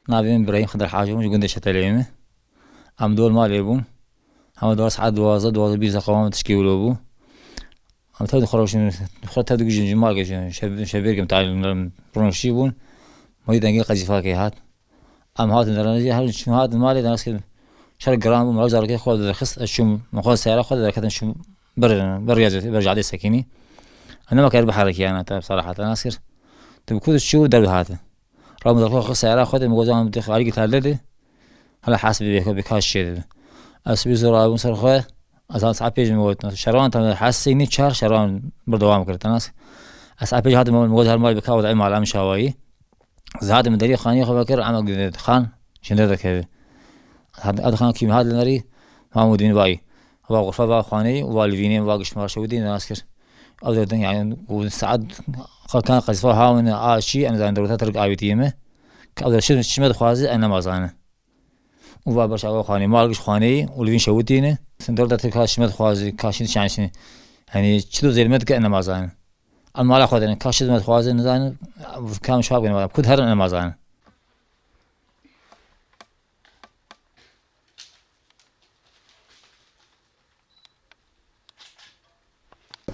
نابين إبراهيم خضر حاجة مش قندش تليمه أم دول ما ليبون هم دول سعد دوازة بيزا قوام تشكيل أبو هم تود خروش تود جين جمال شبير متاع برونشيبون ما يدنقي قزيفاكي هات أم هات الدرجة هات المالي ناس كده شرق جرام مرجع ركيه خود الرخص الشم مخاص سيارة خود كذا شم برجع عليه سكيني أنا ما كان بحركي أنا بصراحة ناصر تبكون الشو درب هذا رغم ذلك خص سيارة خود مجوزان بدخل عليك تعلده هلا حاسب بكاش شيء أسبي زرا مصر خواه أصلا صعب يجي موت شران تام حاسيني شهر شران بردوام كرت ناس أصعب يجي هذا مجوز هالمال بكاود عم على مشاوي زاد من دري خاني خو بكر عم جديد خان شنو ذاك هذا خان كيم هذا الناري محمودين باي هو غرفة با خاني والفينين واقش مار شودين ناسكر أبدا يعني وسعد كان قصفها هاون شيء أنا زين دروتها ترك عبيتيمه كأبدا شمد خوازي أنا ما زانه وبابش أول خاني مالكش خاني والفين شودينه سندور ترك شمد خوازي كاشين شانشين يعني شدو زي المد أنا ما زانه المال أخذ أنا كاشين مد خوازي نزانه كام شاب أنا كنت هرن أنا ما زانه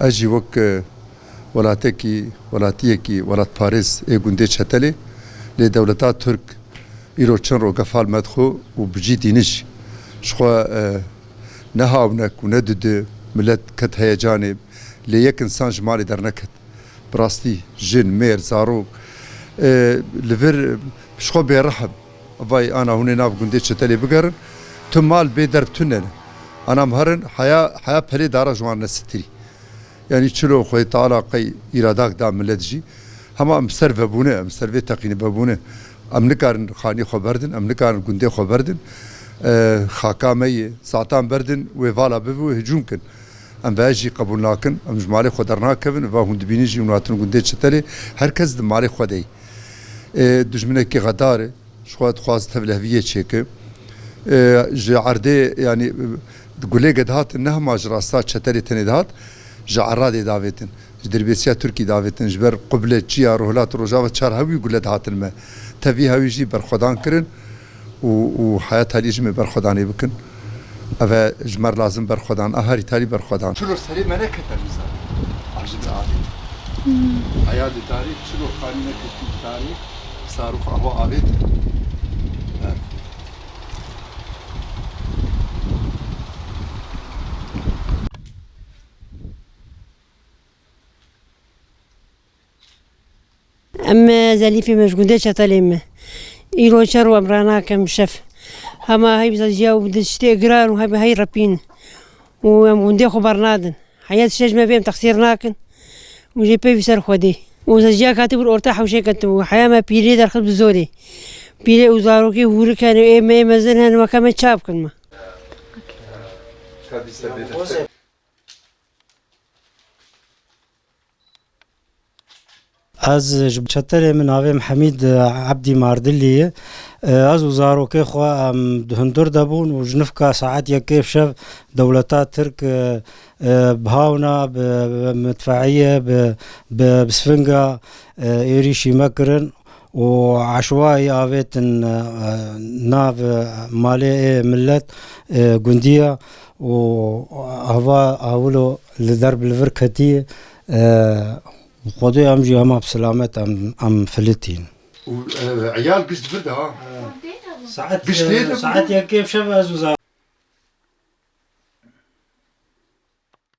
أجي وك ولاتيكي ولات باريس جندي شتلي لدولتات ترك إيروتشن رو قفال مدخو وبجي دينش شخوا نهاونك وندد ملت كت هيجانب ليك إنسان جمالي در نكت براستي جن مير زاروك لفر شخوا بيرحب باي أنا هوني ناف جندي شتلي بقرن تمال بيدرب تنن أنا مهرن حياة بلي دارا جوان نستري يعني شلو خوي تعالى قي إرادك دام ملتجي هما مسرف بونه مسرف تقيني بونه أم نكارن خاني خبردن أم نكارن جندي خبردن خاكامي ساعتان بردن وفالا بفو هجوم كن أم باجي قبول ناكن أم جمالي خدرنا كفن وهون دبينيجي وناتن جندي شتلي هركز دمالي خدي دجمنه كي غداره شوات خواست هفلهوية شيك جعردي يعني تقولي قد هات إنها ماجراستات شتلي تاني دهات جعرادي دافتن جدربيسيا تركي دافتن جبر قبلة جيا روهلات روجاوة شار هاوي قلت هات الماء تبي هاوي جي برخدان كرن وحياة هالي جمي برخداني بكن أفا جمر لازم برخدان أهاري تالي برخدان شلو سري منك تلمزان عجب العادي حياة تاريخ شلو خانينك تاريخ صاروخ أهو عابد أما زالي في مشغولة شطليمة يروشر وامرانا كم شف هما هاي بزاجيا ودشتي قرار وهاي ربين ومندي خبرنادن حياة الشج ما بين تقصير ناكن وجي بي في سر خودي وزاجيا كاتب الأرتاح وشي كتبوا حياة ما بيري در خد بزوري بيري وزاروكي وهوري كانوا إيه ما مزنها ما كمان شاب كلمة از جبچتر من آویم حمید عبدی ماردلی از وزارو که خوا هندور دبون و جنف کا ساعت یکیف شف دولتات ترک بهاونا بمدفعية بسفنجا إيريشي مكرن وعشوائي آويت ناف مالي ملت جندية وهوا أولو لدرب الفركتي وقضي أمجي هما بسلامة أم فلتين وعيال قشت فردها ساعات يكيف شبه